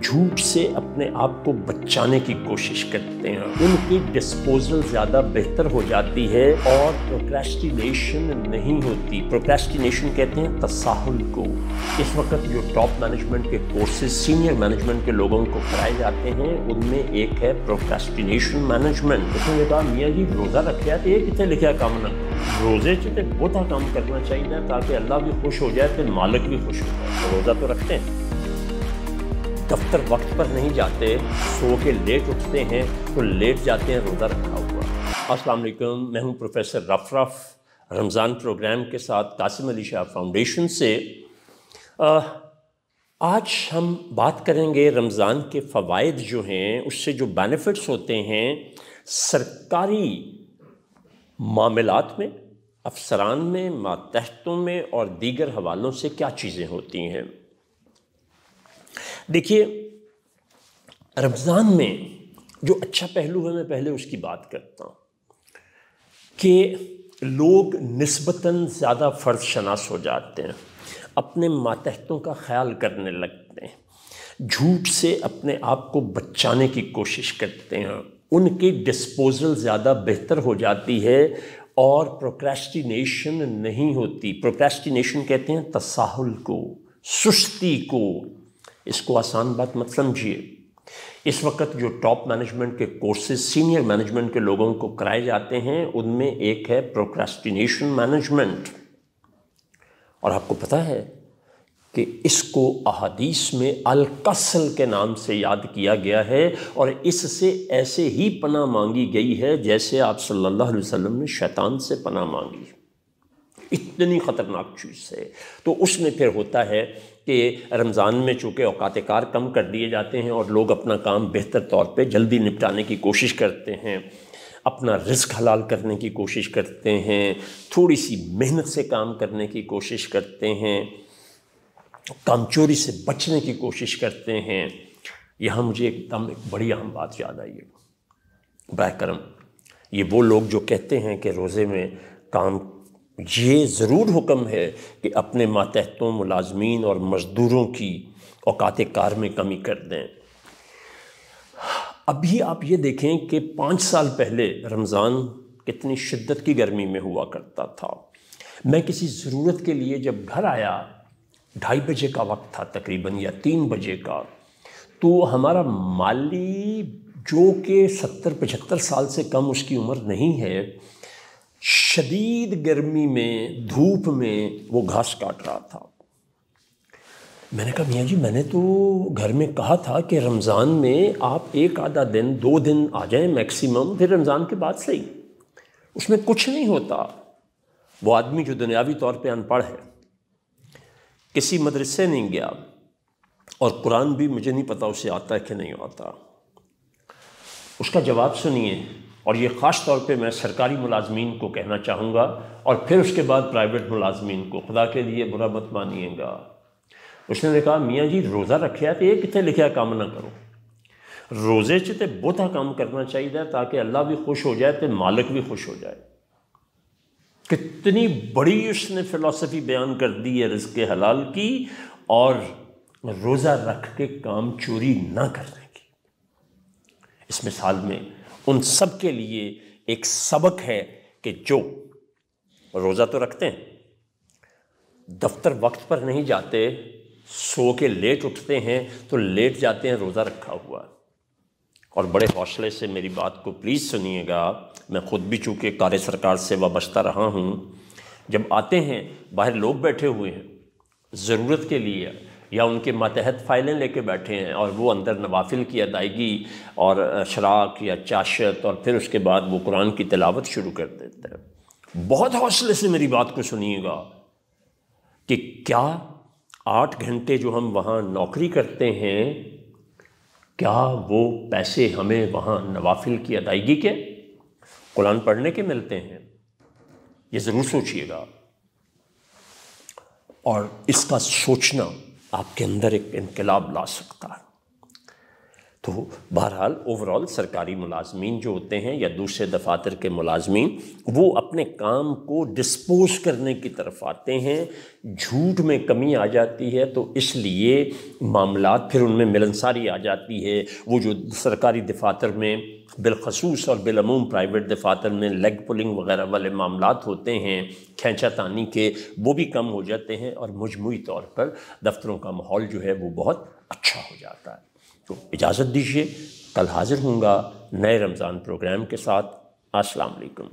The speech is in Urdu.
جھوٹ سے اپنے آپ کو بچانے کی کوشش کرتے ہیں، ان کی ڈسپوزل زیادہ بہتر ہو جاتی ہے اور پروکریسٹینیشن نہیں ہوتی۔ پروکریسٹینیشن کہتے ہیں تساہل کو۔ اس وقت جو ٹاپ مینجمنٹ کے کورسز سینئر مینجمنٹ کے لوگوں کو کرائے جاتے ہیں ان میں ایک ہے پروکریسٹینیشن مینجمنٹ۔ اس نے کہا میاں جی روزہ رکھا تو یہ کتنے لکھا کام نہ روزے سے بہت کام کرنا چاہیے تاکہ اللہ بھی خوش ہو جائے پھر مالک بھی خوش ہو جائے۔ روزہ تو رکھتے ہیں، دفتر وقت پر نہیں جاتے، سو کے لیٹ اٹھتے ہیں تو لیٹ جاتے ہیں روزہ رکھا ہوا۔ السلام علیکم، میں ہوں پروفیسر رفرف، رمضان پروگرام کے ساتھ قاسم علی شاہ فاؤنڈیشن سے۔ آج ہم بات کریں گے رمضان کے فوائد جو ہیں، اس سے جو بینیفٹس ہوتے ہیں، سرکاری معاملات میں، افسران میں، ماتحتوں میں اور دیگر حوالوں سے کیا چیزیں ہوتی ہیں۔ دیکھیے رمضان میں جو اچھا پہلو ہے میں پہلے اس کی بات کرتا ہوں کہ لوگ نسبتاً زیادہ فرض شناس ہو جاتے ہیں، اپنے ماتحتوں کا خیال کرنے لگتے ہیں، جھوٹ سے اپنے آپ کو بچانے کی کوشش کرتے ہیں، ان کی ڈسپوزل زیادہ بہتر ہو جاتی ہے اور پروکریسٹینیشن نہیں ہوتی۔ پروکریسٹینیشن کہتے ہیں تساہل کو، سستی کو۔ اس کو آسان بات مت سمجھیے۔ اس وقت جو ٹاپ مینجمنٹ کے کورسز سینئر مینجمنٹ کے لوگوں کو کرائے جاتے ہیں ان میں ایک ہے پروکریسٹینیشن مینجمنٹ، اور آپ کو پتہ ہے کہ اس کو احادیث میں الکسل کے نام سے یاد کیا گیا ہے، اور اس سے ایسے ہی پناہ مانگی گئی ہے جیسے آپ صلی اللہ علیہ وسلم نے شیطان سے پناہ مانگی۔ اتنی خطرناک چیز ہے۔ تو اس میں پھر ہوتا ہے کہ رمضان میں چونکہ اوقات کار کم کر دیے جاتے ہیں اور لوگ اپنا کام بہتر طور پہ جلدی نپٹانے کی کوشش کرتے ہیں، اپنا رزق حلال کرنے کی کوشش کرتے ہیں، تھوڑی سی محنت سے کام کرنے کی کوشش کرتے ہیں، کام چوری سے بچنے کی کوشش کرتے ہیں۔ یہاں مجھے ایک بڑی اہم بات یاد آئی ہے۔ براہ کرم یہ وہ لوگ جو کہتے ہیں کہ روزے میں کام، یہ ضرور حکم ہے کہ اپنے ماتحتوں، ملازمین اور مزدوروں کی اوقات کار میں کمی کر دیں۔ ابھی آپ یہ دیکھیں کہ 5 سال پہلے رمضان کتنی شدت کی گرمی میں ہوا کرتا تھا۔ میں کسی ضرورت کے لیے جب گھر آیا، 2:30 بجے کا وقت تھا تقریباً یا 3 بجے کا، تو ہمارا مالی جو کہ 70-75 سال سے کم اس کی عمر نہیں ہے، شدید گرمی میں، دھوپ میں وہ گھاس کاٹ رہا تھا۔ میں نے کہا میاں جی میں نے تو گھر میں کہا تھا کہ رمضان میں آپ 1 آدھا دن 2 دن آ جائیں میکسیمم، پھر رمضان کے بعد صحیح، اس میں کچھ نہیں ہوتا۔ وہ آدمی جو دنیاوی طور پہ ان پڑھ ہے، کسی مدرسے نہیں گیا، اور قرآن بھی مجھے نہیں پتا اسے آتا ہے کہ نہیں آتا، اس کا جواب سنیے۔ اور یہ خاص طور پہ میں سرکاری ملازمین کو کہنا چاہوں گا، اور پھر اس کے بعد پرائیویٹ ملازمین کو، خدا کے لیے برا مت مانیے گا۔ اس نے کہا میاں جی روزہ رکھیا تو یہ کتنے لکھیا کام نہ کرو، روزے سے بہتا کام کرنا چاہیے تاکہ اللہ بھی خوش ہو جائے تو مالک بھی خوش ہو جائے۔ کتنی بڑی اس نے فلسفی بیان کر دی ہے رزق حلال کی، اور روزہ رکھ کے کام چوری نہ کرنے کی۔ اس مثال میں ان سب کے لیے ایک سبق ہے کہ جو روزہ تو رکھتے ہیں، دفتر وقت پر نہیں جاتے، سو کے لیٹ اٹھتے ہیں تو لیٹ جاتے ہیں روزہ رکھا ہوا۔ اور بڑے حوصلے سے میری بات کو پلیز سنیے گا، میں خود بھی چونکہ کار سرکار سے وابستہ رہا ہوں، جب آتے ہیں باہر لوگ بیٹھے ہوئے ہیں ضرورت کے لیے، یا ان کے ماتحت فائلیں لے کے بیٹھے ہیں، اور وہ اندر نوافل کی ادائیگی اور اشراق یا چاشت، اور پھر اس کے بعد وہ قرآن کی تلاوت شروع کر دیتے ہیں۔ بہت حوصلے سے میری بات کو سنیے گا کہ کیا 8 گھنٹے جو ہم وہاں نوکری کرتے ہیں، کیا وہ پیسے ہمیں وہاں نوافل کی ادائیگی کے، قرآن پڑھنے کے ملتے ہیں؟ یہ ضرور سوچئے گا، اور اس کا سوچنا آپ کے اندر ایک انقلاب لا سکتا ہے۔ تو بہرحال اوورال سرکاری ملازمین جو ہوتے ہیں یا دوسرے دفاتر کے ملازمین وہ اپنے کام کو ڈسپوز کرنے کی طرف آتے ہیں، جھوٹ میں کمی آ جاتی ہے تو اس لیے معاملات پھر ان میں ملنساری آ جاتی ہے۔ وہ جو سرکاری دفاتر میں بالخصوص اور بالعموم پرائیویٹ دفاتر میں لیگ پولنگ وغیرہ والے معاملات ہوتے ہیں، کھینچا تانی کے، وہ بھی کم ہو جاتے ہیں اور مجموعی طور پر دفتروں کا ماحول جو ہے وہ بہت اچھا ہو جاتا ہے۔ تو اجازت دیجیے، کل حاضر ہوں گا نئے رمضان پروگرام کے ساتھ۔ السلام علیکم۔